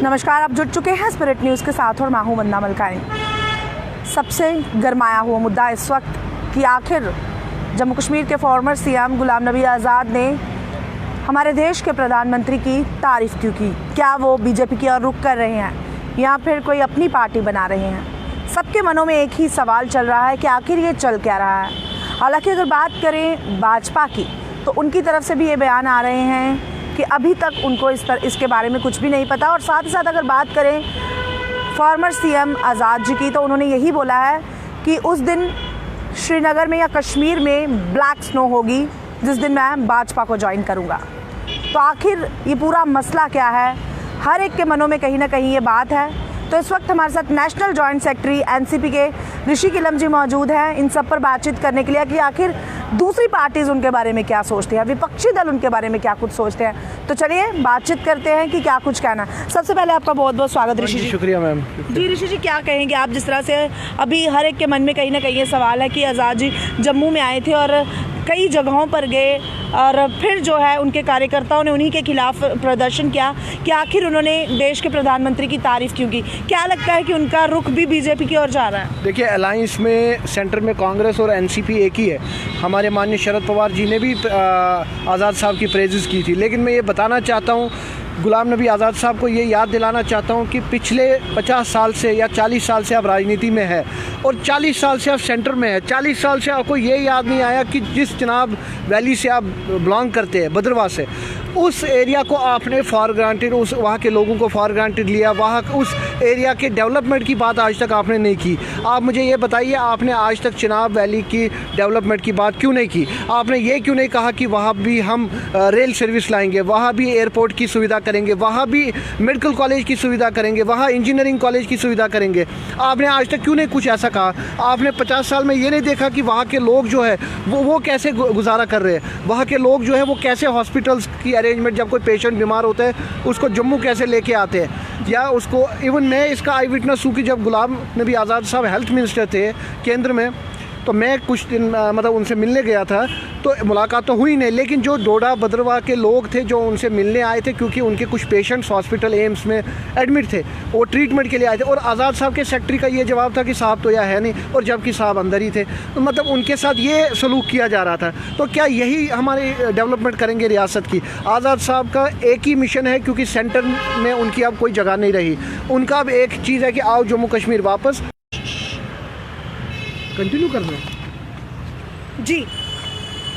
नमस्कार, आप जुड़ चुके हैं स्पिरिट न्यूज़ के साथ और मैं हूं वंदना मलकानी। सबसे गरमाया हुआ मुद्दा इस वक्त कि आखिर जम्मू कश्मीर के फॉर्मर सीएम गुलाम नबी आज़ाद ने हमारे देश के प्रधानमंत्री की तारीफ़ क्यों की। क्या वो बीजेपी की ओर रुख कर रहे हैं या फिर कोई अपनी पार्टी बना रहे हैं। सबके मनों में एक ही सवाल चल रहा है कि आखिर ये चल क्या रहा है। हालांकि अगर बात करें भाजपा की तो उनकी तरफ से भी ये बयान आ रहे हैं कि अभी तक उनको इसके बारे में कुछ भी नहीं पता। और साथ ही साथ अगर बात करें फॉर्मर सीएम आज़ाद जी की तो उन्होंने यही बोला है कि उस दिन श्रीनगर में या कश्मीर में ब्लैक स्नो होगी जिस दिन मैं भाजपा को ज्वाइन करूंगा। तो आखिर ये पूरा मसला क्या है, हर एक के मनों में कहीं ना कहीं ये बात है। तो इस वक्त हमारे साथ नेशनल जॉइंट सेक्रेटरी एनसीपी के ऋषि किलम जी मौजूद हैं इन सब पर बातचीत करने के लिए कि आखिर दूसरी पार्टीज़ उनके बारे में क्या सोचती हैं, विपक्षी दल उनके बारे में क्या कुछ सोचते हैं। तो चलिए बातचीत करते हैं कि क्या कुछ कहना। सबसे पहले आपका बहुत बहुत स्वागत ऋषि जी। शुक्रिया मैम। जी ऋषि जी, क्या कहेंगे आप, जिस तरह से अभी हर एक के मन में कहीं ना कहीं ये सवाल है कि आज़ाद जी जम्मू में आए थे और कई जगहों पर गए और फिर जो है उनके कार्यकर्ताओं ने उन्हीं के खिलाफ प्रदर्शन किया कि आखिर उन्होंने देश के प्रधानमंत्री की तारीफ़ क्यों की। क्या लगता है कि उनका रुख भी बीजेपी की ओर जा रहा है? देखिए, अलायंस में सेंटर में कांग्रेस और एनसीपी एक ही है। हमारे माननीय शरद पवार जी ने भी आज़ाद साहब की प्रेजेस की थी। लेकिन मैं ये बताना चाहता हूँ, गुलाम नबी आज़ाद साहब को ये याद दिलाना चाहता हूँ कि पिछले 50 साल से या 40 साल से आप राजनीति में है और 40 साल से आप सेंटर में है। 40 साल से आपको ये याद नहीं आया कि जिस चिनाब वैली से आप बिलोंग करते हैं, भद्रवाह से, उस एरिया को आपने फॉर ग्रांटेड, उस वहाँ के लोगों को फॉर ग्रांटेड लिया। वहाँ उस एरिया के डेवलपमेंट की बात आज तक आपने नहीं की। आप मुझे ये बताइए, आपने आज तक चिनाब वैली की डेवलपमेंट की बात क्यों नहीं की? आपने ये क्यों नहीं कहा कि वहाँ भी हम रेल सर्विस लाएंगे, वहाँ भी एयरपोर्ट की सुविधा करेंगे, वहाँ भी मेडिकल कॉलेज की सुविधा करेंगे, वहाँ इंजीनियरिंग कॉलेज की सुविधा करेंगे? आपने आज तक क्यों नहीं कुछ ऐसा कहा? आपने 50 साल में ये नहीं देखा कि वहाँ के लोग जो है वो कैसे गुजारा कर रहे हैं, वहाँ के लोग जो है वो कैसे हॉस्पिटल्स की अरेंजमेंट, जब कोई पेशेंट बीमार होता है उसको जम्मू कैसे लेके आते हैं, या उसको इवन मैं इसका आई विटनेस हूँ कि जब गुलाम नबी आज़ाद साहब हेल्थ मिनिस्टर थे केंद्र में तो मैं कुछ दिन मतलब उनसे मिलने गया था तो मुलाकात तो हुई नहीं, लेकिन जो डोडा भद्रवाह के लोग थे जो उनसे मिलने आए थे, क्योंकि उनके कुछ पेशेंट्स हॉस्पिटल एम्स में एडमिट थे, वो ट्रीटमेंट के लिए आए थे, और आज़ाद साहब के सेक्रेटरी का ये जवाब था कि साहब तो यहाँ है नहीं, और जबकि साहब अंदर ही थे। तो मतलब उनके साथ ये सलूक किया जा रहा था। तो क्या यही हमारी डेवलपमेंट करेंगे रियासत की? आज़ाद साहब का एक ही मिशन है, क्योंकि सेंटर में उनकी अब कोई जगह नहीं रही। उनका अब एक चीज़ है कि आओ जम्मू कश्मीर वापस। कंटिन्यू करना जी।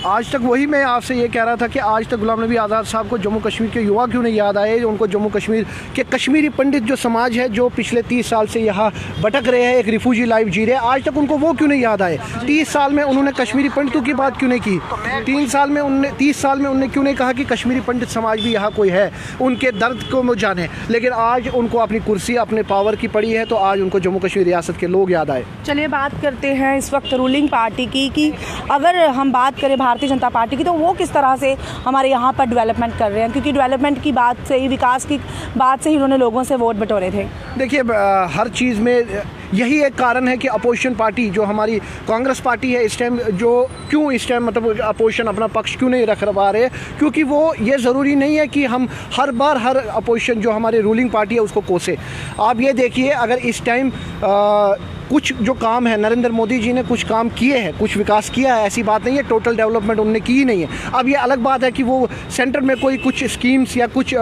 आज तक वही मैं आपसे ये कह रहा था कि आज तक गुलाम नबी आज़ाद साहब को जम्मू कश्मीर के युवा क्यों नहीं याद आए? उनको जम्मू कश्मीर के कश्मीरी पंडित जो समाज है, जो पिछले 30 साल से यहाँ भटक रहे हैं, एक रिफ्यूजी लाइफ जी रहे हैं, आज तक उनको वो क्यों नहीं याद आए? 30 साल में उन्होंने कश्मीरी पंडितों की बात क्यों नहीं की? 30 साल में उन्होंने क्यों नहीं कहा कि कश्मीरी पंडित समाज भी यहाँ कोई है, उनके दर्द को वो जाने? लेकिन आज उनको अपनी कुर्सी, अपने पावर की पड़ी है, तो आज उनको जम्मू कश्मीर रियासत के लोग याद आए। चलिए बात करते हैं इस वक्त रूलिंग पार्टी की कि अगर हम बात करें भारतीय जनता पार्टी की तो वो किस तरह से हमारे यहाँ पर डेवलपमेंट कर रहे हैं, क्योंकि डेवलपमेंट की बात से ही, विकास की बात से ही उन्होंने लोगों से वोट बटोरे थे। देखिए, हर चीज़ में यही एक कारण है कि अपोजिशन पार्टी जो हमारी कांग्रेस पार्टी है इस टाइम, जो क्यों इस टाइम मतलब अपोजिशन अपना पक्ष क्यों नहीं रख पा रहे? क्योंकि वो ये ज़रूरी नहीं है कि हम हर बार हर अपोजिशन जो हमारी रूलिंग पार्टी है उसको कोसे। आप ये देखिए, अगर इस टाइम कुछ जो काम है, नरेंद्र मोदी जी ने कुछ काम किए हैं, कुछ विकास किया है, ऐसी बात नहीं है टोटल डेवलपमेंट उन्होंने की ही नहीं है। अब ये अलग बात है कि वो सेंटर में कोई कुछ स्कीम्स या कुछ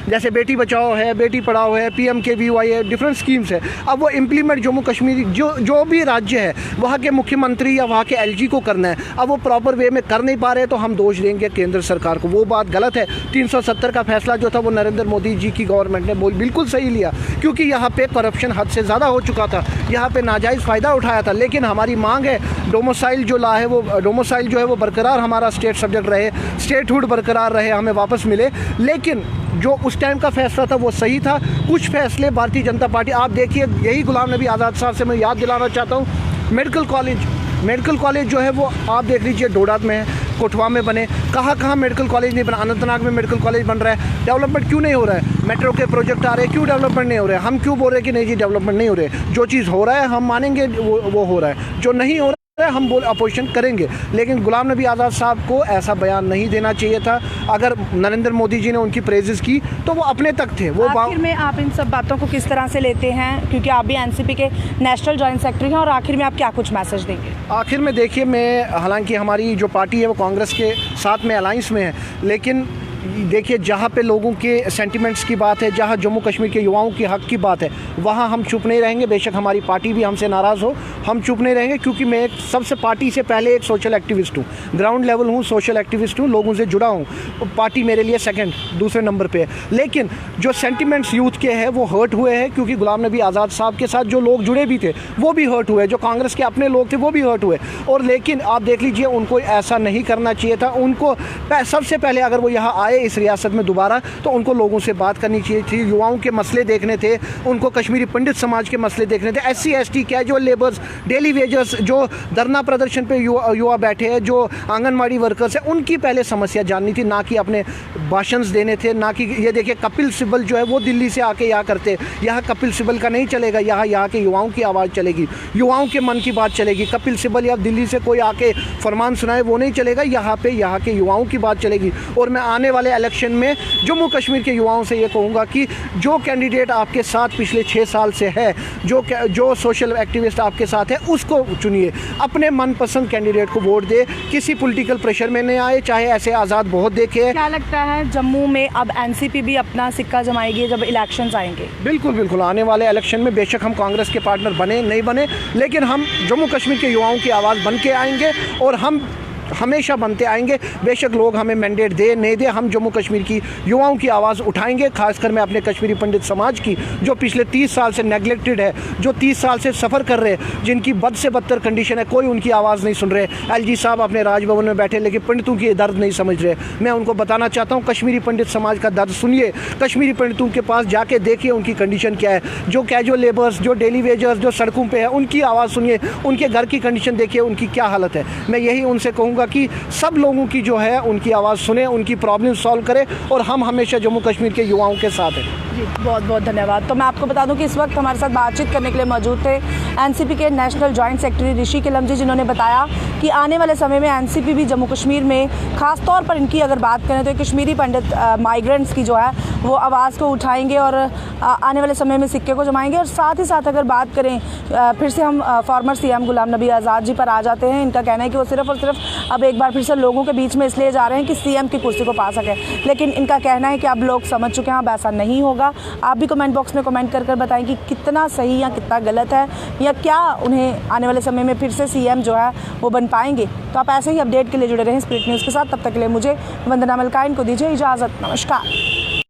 जैसे बेटी बचाओ है, बेटी पढ़ाओ है, PMKVY है, डिफरेंट स्कीम्स है, अब वो इम्प्लीमेंट जम्मू कश्मीर जो भी राज्य है वहाँ के मुख्यमंत्री या वहाँ के LG को करना है। अब वो प्रॉपर वे में कर नहीं पा रहे तो हम दोष देंगे केंद्र सरकार को। वो बात गलत है। 370 का फैसला जो था वो नरेंद्र मोदी जी की गवर्नमेंट ने बिल्कुल सही लिया, क्योंकि यहाँ पे करप्शन हद से ज़्यादा हो चुका था, यहाँ पे नाजायज़ फ़ायदा उठाया था। लेकिन हमारी मांग है डोमिसाइल जो ला है, वो डोमिसाइल जो है वो बरकरार, हमारा स्टेट सब्जेक्ट रहे, स्टेटहुड बरकरार रहे, हमें वापस मिले। लेकिन जो उस टाइम का फैसला था वो सही था। कुछ फैसले भारतीय जनता पार्टी, आप देखिए, यही गुलाम नबी आज़ाद साहब से मैं याद दिलाना चाहता हूँ, मेडिकल कॉलेज जो है वो आप देख लीजिए, डोडा में है, कोटवा में बने, कहाँ मेडिकल कॉलेज नहीं बना। अनंतनाग में मेडिकल कॉलेज बन रहा है, डेवलपमेंट क्यों नहीं हो रहा है? मेट्रो के प्रोजेक्ट आ रहे हैं, क्यों डेवलपमेंट नहीं हो रहा है? हम क्यों बोल रहे हैं कि नहीं जी डेवलपमेंट नहीं हो रहे? जो चीज़ हो रहा है हम मानेंगे वो हो रहा है, जो नहीं हो रहा हम बोल अपोजिशन करेंगे, लेकिन गुलाम नबी आज़ाद साहब को ऐसा बयान नहीं देना चाहिए था। अगर नरेंद्र मोदी जी ने उनकी प्रेजेस की तो वो अपने तक थे। वो आखिर में आप इन सब बातों को किस तरह से लेते हैं, क्योंकि आप भी एनसीपी के नेशनल जॉइंट सेक्रेटरी हैं, और आखिर में आप क्या कुछ मैसेज देंगे? आखिर में देखिए, मैं हालांकि हमारी जो पार्टी है वो कांग्रेस के साथ में अलाइंस में है, लेकिन देखिए जहाँ पे लोगों के सेंटिमेंट्स की बात है, जहाँ जम्मू कश्मीर के युवाओं के हक़ की बात है, वहाँ हम चुप नहीं रहेंगे। बेशक हमारी पार्टी भी हमसे नाराज़ हो, हम चुप नहीं रहेंगे, क्योंकि मैं सबसे पार्टी से पहले एक सोशल एक्टिविस्ट हूँ, ग्राउंड लेवल हूँ, सोशल एक्टिविस्ट हूँ, लोगों से जुड़ा हूँ। पार्टी मेरे लिए सेकंड दूसरे नंबर पे है। लेकिन जो सेंटिमेंट्स यूथ के हैं वो हर्ट हुए हैं, क्योंकि गुलाम नबी आज़ाद साहब के साथ जो लोग जुड़े भी थे वो भी हर्ट हुए, जो कांग्रेस के अपने लोग थे वो भी हर्ट हुए। और लेकिन आप देख लीजिए, उनको ऐसा नहीं करना चाहिए था। उनको सबसे पहले अगर वो यहाँ आए इस रियासत में दोबारा, तो उनको लोगों से बात करनी चाहिए थी, युवाओं के मसले देखने थे, उनको कश्मीरी पंडित समाज के मसले देखने थे, SC ST casual labours, daily wagers, जो धरना प्रदर्शन पे युवा बैठे हैं, जो आंगनबाड़ी वर्कर्स हैं, उनकी पहले समस्या जाननी थी, ना कि अपने भाषण देने थे। ना कि ये देखिए, कपिल सिब्बल जो है वो दिल्ली से आके यहाँ करते, यहाँ कपिल सिब्बल का नहीं चलेगा, यहाँ के युवाओं की आवाज़ चलेगी, युवाओं के मन की बात चलेगी। कपिल सिब्बल या दिल्ली से कोई आके फरमान सुनाए वो नहीं चलेगा, यहाँ के युवाओं की बात चलेगी। और मैं आने वाले इलेक्शन में जम्मू कश्मीर के युवाओं से ये कहूँगा कि जो कैंडिडेट आपके साथ पिछले 6 साल से है, जो सोशल एक्टिविस्ट आपके साथ है, उसको चुनिए, अपने मनपसंद कैंडिडेट को वोट दे, किसी पॉलिटिकल प्रेशर में नहीं आए। चाहे ऐसे आज़ाद बहुत देखे। क्या लगता है जम्मू में अब एनसीपी भी अपना सिक्का जमाएगी जब इलेक्शंस आएंगे? बिल्कुल बिल्कुल, आने वाले इलेक्शन में बेशक हम कांग्रेस के पार्टनर बने नहीं बने, लेकिन हम जम्मू कश्मीर के युवाओं की आवाज़ बन के आएंगे, और हम हमेशा बनते आएंगे। बेशक लोग हमें मैंडेट दे नहीं दे, हम जम्मू कश्मीर की युवाओं की आवाज़ उठाएंगे। खासकर मैं अपने कश्मीरी पंडित समाज की, जो पिछले 30 साल से नेगलेक्टेड है, जो 30 साल से सफ़र कर रहे हैं, जिनकी बद से बदतर कंडीशन है, कोई उनकी आवाज़ नहीं सुन रहे। LG साहब अपने राजभवन में बैठे, लेकिन पंडितों की दर्द नहीं समझ रहे। मैं उनको बताना चाहता हूँ, कश्मीरी पंडित समाज का दर्द सुनिए, कश्मीरी पंडितों के पास जाके देखिए उनकी कंडीशन क्या है। जो कैजुअल लेबर्स, जो डेली वेजर्स, जो सड़कों पर है, उनकी आवाज़ सुनिए, उनके घर की कंडीशन देखिए, उनकी क्या हालत है। मैं यही उनसे कहूँगा कि सब लोगों की जो है उनकी आवाज़ सुने, उनकी प्रॉब्लम सॉल्व करें, और हम हमेशा जम्मू कश्मीर के युवाओं के साथ हैं। जी, बहुत बहुत धन्यवाद। तो मैं आपको बता दूं कि इस वक्त हमारे साथ बातचीत करने के लिए मौजूद थे एनसीपी के नेशनल जॉइंट सेक्रेटरी ऋषि किलम जी, जिन्होंने बताया कि आने वाले समय में एनसीपी भी जम्मू कश्मीर में, खास तौर पर इनकी अगर बात करें तो कश्मीरी पंडित माइग्रेंट्स की जो है वो आवाज़ को उठाएंगे, और आने वाले समय में सिक्के को जमाएंगे। और साथ ही साथ अगर बात करें, फिर से हम फॉर्मर CM गुलाम नबी आज़ाद जी पर आ जाते हैं। इनका कहना है कि वो सिर्फ और सिर्फ अब एक बार फिर से लोगों के बीच में इसलिए जा रहे हैं कि CM की कुर्सी को पा सकें, लेकिन इनका कहना है कि अब लोग समझ चुके हैं, अब ऐसा नहीं होगा। आप भी कमेंट बॉक्स में कमेंट कर बताएं कि कितना सही या कितना गलत है, या क्या उन्हें आने वाले समय में फिर से CM जो है वो बन पाएंगे। तो आप ऐसे ही अपडेट के लिए जुड़े रहें स्प्रिट न्यूज़ के साथ। तब तक के लिए मुझे वंदना मलकाइन को दीजिए इजाज़त। नमस्कार।